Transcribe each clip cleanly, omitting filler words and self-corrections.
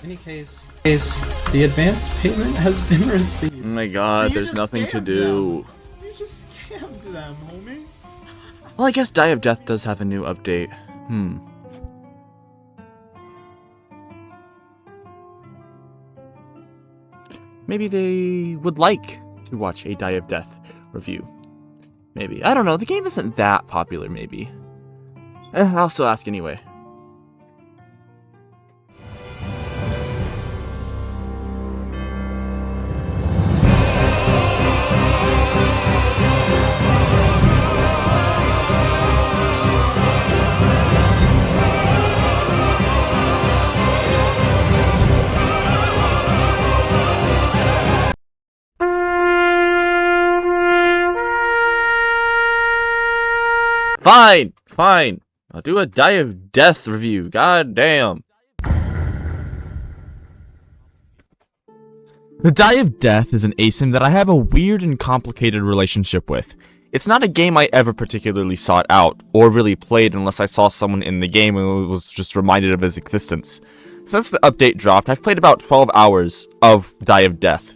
any case, the advanced payment has been received. Oh my god, So you there's just nothing to scammed do. them. You just scammed them, homie. Well, I guess Die of Death does have a new update. Maybe they would like to watch a Die of Death review. Maybe. I don't know. The game isn't that popular, maybe. I'll still ask anyway. Fine. I'll do a Die of Death review. God damn. The Die of Death is an ASIM that I have a weird and complicated relationship with. It's not a game I ever particularly sought out, or really played unless I saw someone in the game and was just reminded of his existence. Since the update dropped, I've played about 12 hours of Die of Death.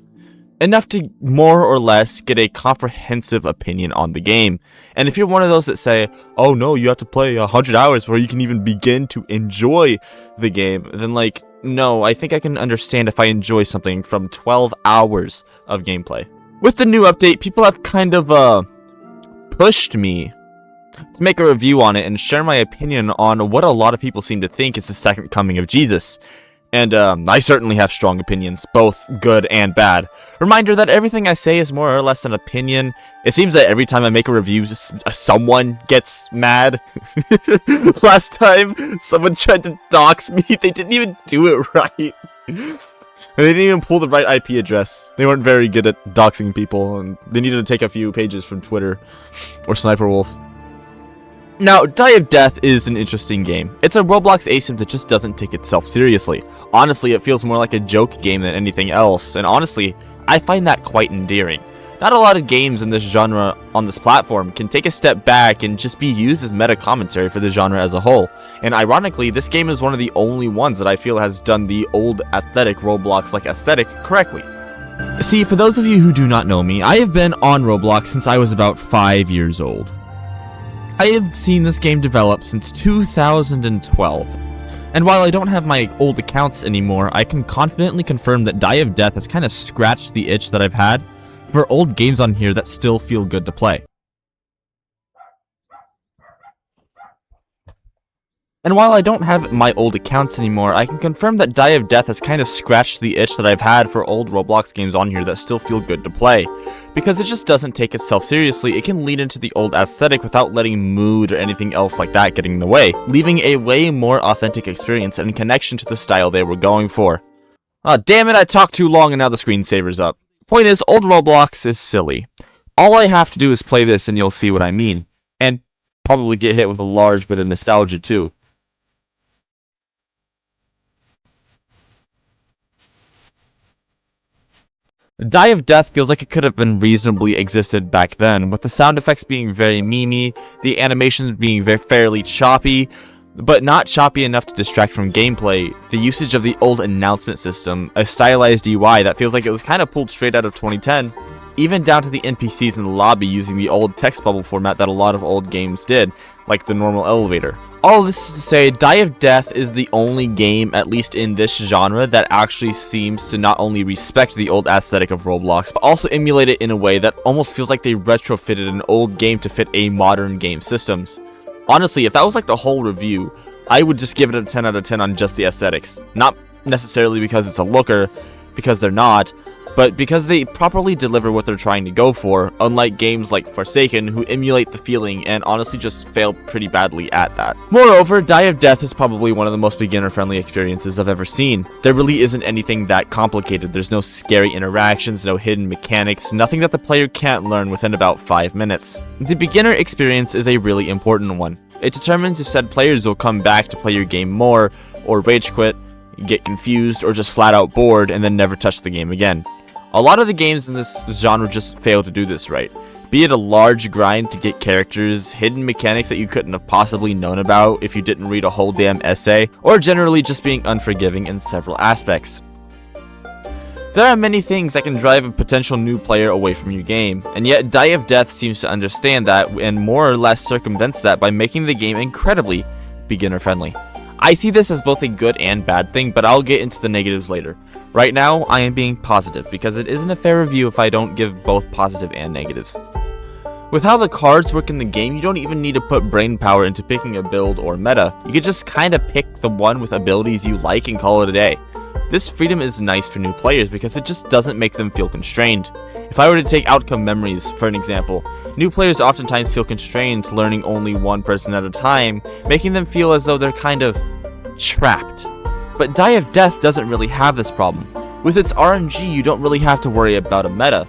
Enough to more or less get a comprehensive opinion on the game. And if you're one of those that say, oh no, you have to play 100 hours before you can even begin to enjoy the game, then like, no, I think I can understand if I enjoy something from 12 hours of gameplay. With the new update, people have kind of pushed me to make a review on it and share my opinion on what a lot of people seem to think is the second coming of Jesus. And I certainly have strong opinions, both good and bad. Reminder that everything I say is more or less an opinion. It seems that every time I make a review, someone gets mad. Last time, someone tried to dox me. They didn't even do it right. And they didn't even pull the right IP address. They weren't very good at doxing people, and they needed to take a few pages from Twitter or Sniper Wolf. Now, Die of Death is an interesting game. It's a Roblox ASIM that just doesn't take itself seriously. Honestly, it feels more like a joke game than anything else, and honestly, I find that quite endearing. Not a lot of games in this genre on this platform can take a step back and just be used as meta commentary for the genre as a whole. And ironically, this game is one of the only ones that I feel has done the old aesthetic Roblox-like aesthetic correctly. See, for those of you who do not know me, I have been on Roblox since I was about 5 years old. I have seen this game develop since 2012, and while I don't have my old accounts anymore, I can confidently confirm that Die of Death has kind of scratched the itch that I've had for old games on here that still feel good to play. And while I don't have my old accounts anymore, I can confirm that Die of Death has kind of scratched the itch that I've had for old Roblox games on here that still feel good to play. Because it just doesn't take itself seriously, it can lean into the old aesthetic without letting mood or anything else like that getting in the way, leaving a way more authentic experience and connection to the style they were going for. Aw, damn it, I talked too long and now the screensaver's up. Point is, old Roblox is silly. All I have to do is play this and you'll see what I mean. And probably get hit with a large bit of nostalgia too. Die of Death feels like it could have been reasonably existed back then, with the sound effects being very memey, the animations being fairly choppy, but not choppy enough to distract from gameplay, the usage of the old announcement system, a stylized UI that feels like it was kind of pulled straight out of 2010, even down to the NPCs in the lobby using the old text bubble format that a lot of old games did, like the normal elevator. All this is to say, Die of Death is the only game, at least in this genre, that actually seems to not only respect the old aesthetic of Roblox, but also emulate it in a way that almost feels like they retrofitted an old game to fit a modern game systems. Honestly, if that was like the whole review, I would just give it a 10 out of 10 on just the aesthetics. Not necessarily because it's a looker, because they're not, but because they properly deliver what they're trying to go for, unlike games like Forsaken, who emulate the feeling and honestly just fail pretty badly at that. Moreover, Die of Death is probably one of the most beginner-friendly experiences I've ever seen. There really isn't anything that complicated. There's no scary interactions, no hidden mechanics, nothing that the player can't learn within about 5 minutes. The beginner experience is a really important one. It determines if said players will come back to play your game more, or rage quit, get confused, or just flat out bored and then never touch the game again. A lot of the games in this genre just fail to do this right. Be it a large grind to get characters, hidden mechanics that you couldn't have possibly known about if you didn't read a whole damn essay, or generally just being unforgiving in several aspects. There are many things that can drive a potential new player away from your game, and yet Die of Death seems to understand that and more or less circumvents that by making the game incredibly beginner friendly. I see this as both a good and bad thing, but I'll get into the negatives later. Right now, I am being positive because it isn't a fair review if I don't give both positive and negatives. With how the cards work in the game, you don't even need to put brain power into picking a build or meta. You can just kinda pick the one with abilities you like and call it a day. This freedom is nice for new players because it just doesn't make them feel constrained. If I were to take outcome memories for an example, new players oftentimes feel constrained to learning only one person at a time, making them feel as though they're kind of trapped. But Die of Death doesn't really have this problem. With its RNG, you don't really have to worry about a meta.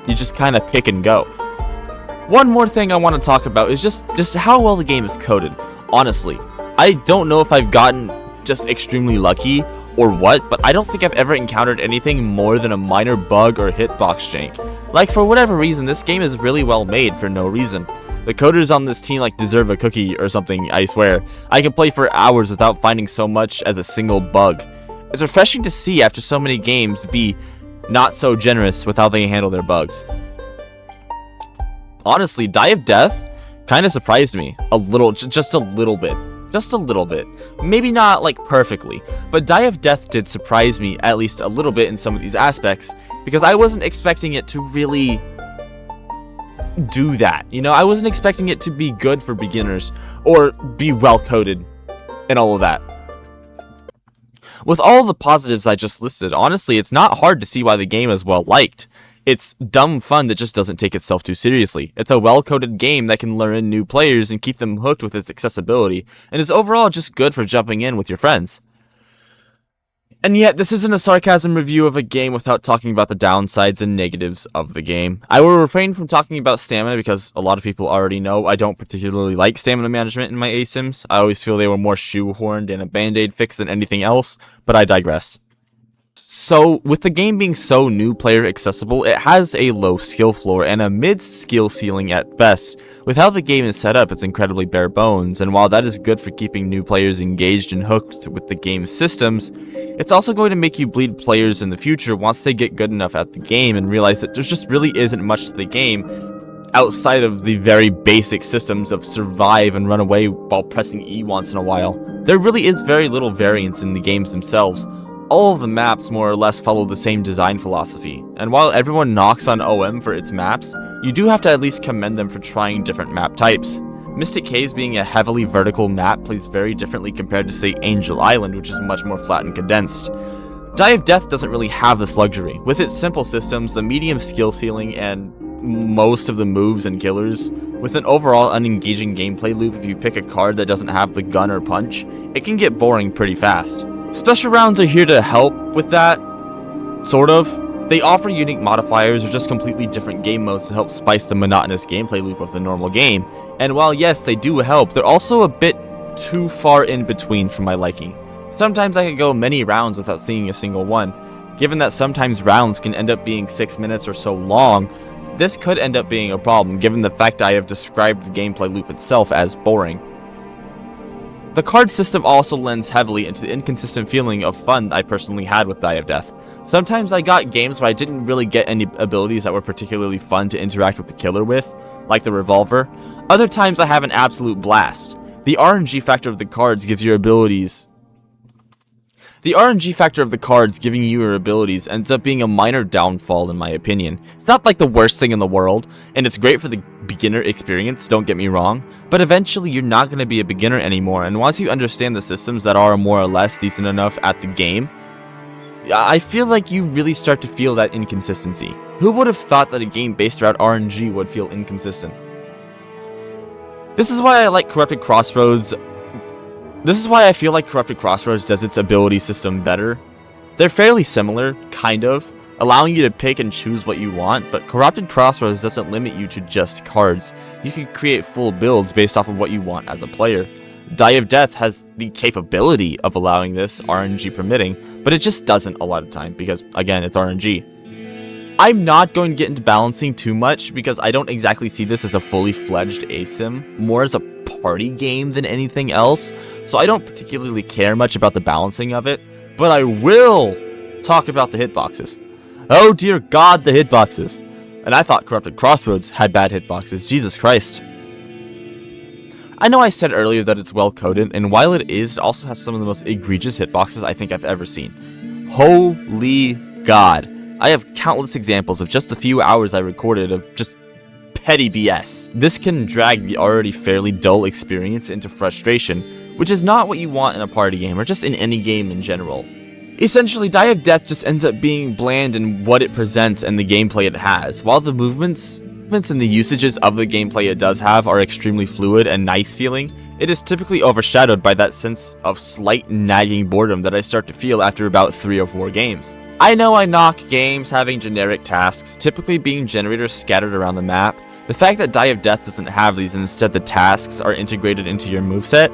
You just kinda pick and go. One more thing I want to talk about is just how well the game is coded. Honestly, I don't know if I've gotten just extremely lucky or what, but I don't think I've ever encountered anything more than a minor bug or hitbox jank. Like, for whatever reason, this game is really well made for no reason. The coders on this team like deserve a cookie or something, I swear. I can play for hours without finding so much as a single bug. It's refreshing to see after so many games be not so generous with how they handle their bugs. Honestly, Die of Death kind of surprised me a little, just a little bit. Just a little bit. Maybe not like perfectly, but Die of Death did surprise me at least a little bit in some of these aspects, because I wasn't expecting it to really do that. You know, I wasn't expecting it to be good for beginners or be well coded and all of that. With all the positives I just listed, honestly, it's not hard to see why the game is well liked. It's dumb fun that just doesn't take itself too seriously. It's a well-coded game that can lure in new players and keep them hooked with its accessibility, and is overall just good for jumping in with your friends. And yet, this isn't a sarcasm review of a game without talking about the downsides and negatives of the game. I will refrain from talking about stamina because a lot of people already know I don't particularly like stamina management in my ASIMs. I always feel they were more shoehorned and a band-aid fix than anything else, but I digress. So, with the game being so new player accessible, it has a low skill floor and a mid skill ceiling at best. With how the game is set up, it's incredibly bare bones, and while that is good for keeping new players engaged and hooked with the game's systems, it's also going to make you bleed players in the future once they get good enough at the game and realize that there just really isn't much to the game outside of the very basic systems of survive and run away while pressing E once in a while. There really is very little variance in the games themselves. All of the maps more or less follow the same design philosophy, and while everyone knocks on OM for its maps, you do have to at least commend them for trying different map types. Mystic Caves being a heavily vertical map plays very differently compared to, say, Angel Island, which is much more flat and condensed. Die of Death doesn't really have this luxury. With its simple systems, the medium skill ceiling, and most of the moves and killers, with an overall unengaging gameplay loop if you pick a card that doesn't have the gun or punch, it can get boring pretty fast. Special rounds are here to help with that, sort of. They offer unique modifiers or just completely different game modes to help spice the monotonous gameplay loop of the normal game. And while yes, they do help, they're also a bit too far in between for my liking. Sometimes I could go many rounds without seeing a single one. Given that sometimes rounds can end up being 6 minutes or so long, this could end up being a problem given the fact I have described the gameplay loop itself as boring. The card system also lends heavily into the inconsistent feeling of fun I personally had with Die of Death. Sometimes I got games where I didn't really get any abilities that were particularly fun to interact with the killer with, like the revolver. Other times I have an absolute blast. The RNG factor of the cards gives your abilities... The RNG factor of the cards giving you your abilities ends up being a minor downfall in my opinion. It's not like the worst thing in the world, and it's great for the beginner experience, don't get me wrong, but eventually you're not going to be a beginner anymore, and once you understand the systems that are more or less decent enough at the game, I feel like you really start to feel that inconsistency. Who would have thought that a game based around RNG would feel inconsistent? This is why I like Corrupted Crossroads. This is why I feel like Corrupted Crossroads does its ability system better. They're fairly similar, kind of, allowing you to pick and choose what you want, but Corrupted Crossroads doesn't limit you to just cards. You can create full builds based off of what you want as a player. Die of Death has the capability of allowing this, RNG permitting, but it just doesn't a lot of time because, again, it's RNG. I'm not going to get into balancing too much because I don't exactly see this as a fully fledged asim, more as a party game than anything else, so I don't particularly care much about the balancing of it, but I will talk about the hitboxes. Oh dear God, the hitboxes. And I thought Corrupted Crossroads had bad hitboxes, Jesus Christ. I know I said earlier that it's well coded, and while it is, it also has some of the most egregious hitboxes I think I've ever seen. Holy God. I have countless examples of just the few hours I recorded of just petty BS. This can drag the already fairly dull experience into frustration, which is not what you want in a party game, or just in any game in general. Essentially, Die of Death just ends up being bland in what it presents and the gameplay it has. While the movements and the usages of the gameplay it does have are extremely fluid and nice feeling, it is typically overshadowed by that sense of slight nagging boredom that I start to feel after about 3 or 4 games. I know I knock games having generic tasks, typically being generators scattered around the map. The fact that Die of Death doesn't have these and instead the tasks are integrated into your moveset,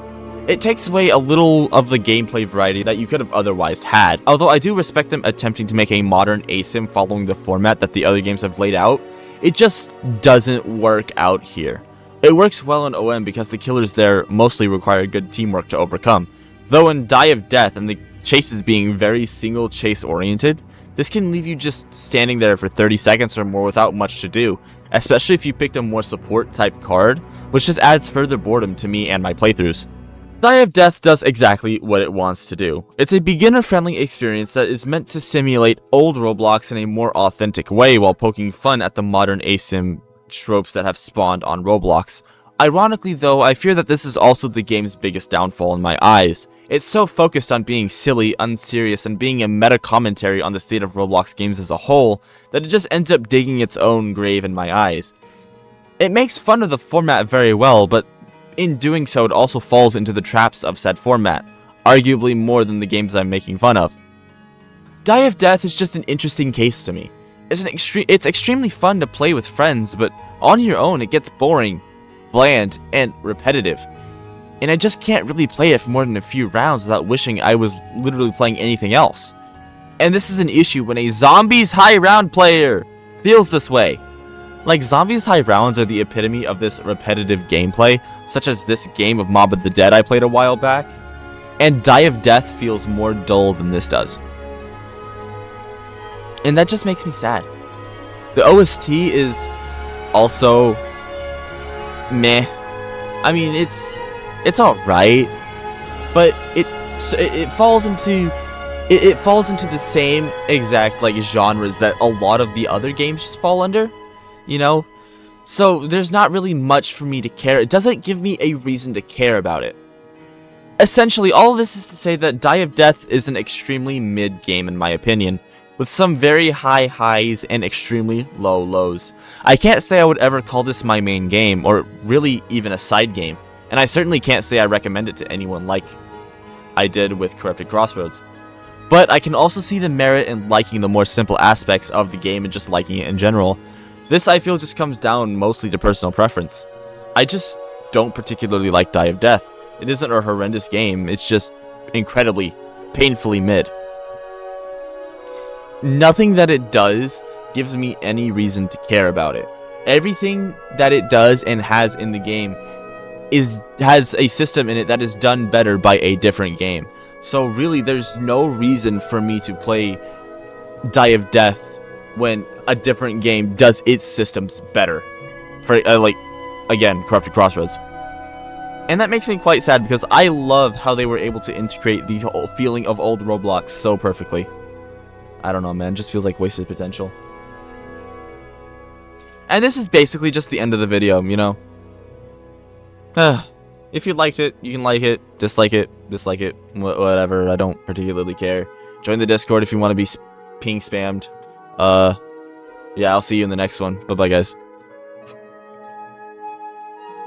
it takes away a little of the gameplay variety that you could have otherwise had. Although I do respect them attempting to make a modern asim following the format that the other games have laid out, it just doesn't work out here. It works well in OM because the killers there mostly require good teamwork to overcome, though in Die of Death and the chases being very single chase oriented, this can leave you just standing there for 30 seconds or more without much to do, especially if you picked a more support type card, which just adds further boredom to me and my playthroughs. Die of Death does exactly what it wants to do. It's a beginner-friendly experience that is meant to simulate old Roblox in a more authentic way while poking fun at the modern asim tropes that have spawned on Roblox. Ironically though, I fear that this is also the game's biggest downfall in my eyes. It's so focused on being silly, unserious, and being a meta commentary on the state of Roblox games as a whole, that it just ends up digging its own grave in my eyes. It makes fun of the format very well, but in doing so it also falls into the traps of said format, arguably more than the games I'm making fun of. Die of Death is just an interesting case to me. It's extremely fun to play with friends, but on your own it gets boring, bland, and repetitive. And I just can't really play it for more than a few rounds without wishing I was literally playing anything else. And this is an issue when a Zombies High Round player feels this way. Like, Zombies High Rounds are the epitome of this repetitive gameplay, such as this game of Mob of the Dead I played a while back, and Die of Death feels more dull than this does. And that just makes me sad. The OST is also meh. I mean, it's alright, but it falls into the same exact like genres that a lot of the other games just fall under, you know? So there's not really much for me to care. It doesn't give me a reason to care about it. Essentially, all of this is to say that Die of Death is an extremely mid game in my opinion, with some very high highs and extremely low lows. I can't say I would ever call this my main game, or really even a side game. And I certainly can't say I recommend it to anyone like I did with Corrupted Crossroads. But I can also see the merit in liking the more simple aspects of the game and just liking it in general. This I feel just comes down mostly to personal preference. I just don't particularly like Die of Death. It isn't a horrendous game, it's just incredibly, painfully mid. Nothing that it does gives me any reason to care about it. Everything that it does and has in the game has a system in it that is done better by a different game. So really there's no reason for me to play Die of Death when a different game does its systems better. For like, again, Corrupted Crossroads. And that makes me quite sad because I love how they were able to integrate the whole feeling of old Roblox so perfectly. I don't know, man, just feels like wasted potential. And this is basically just the end of the video, you know? If you liked it, you can like it, dislike it, whatever, I don't particularly care. Join the Discord if you want to be ping spammed. Yeah, I'll see you in the next one. Bye-bye, guys.